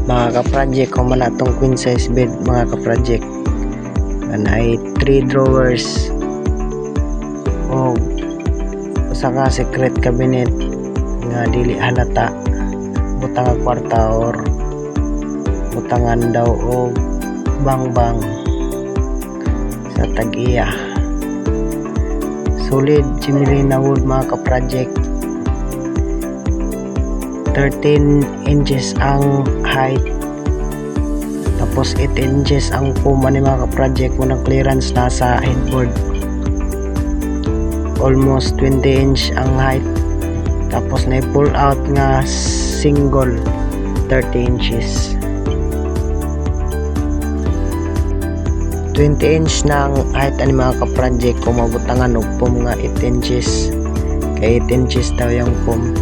mga ka-project, kung man atong queen size bed mga ka-project, ay 3 drawers o usa ka secret cabinet nga dili halata butang nga kwarta or butangan daw o bangbang sa tag-iya. Solid Chimelina wood mga ka-project, 13 inches ang height, tapos 8 inches ang puma ni mga ka-project. Munang clearance na sa headboard, almost 20 inch ang height, tapos na pull out nga single 30 inches. 20 inch na ang height ani mga ka-project kung mabutangan og pum nga 8 inches, kay 8 inches daw yung pum.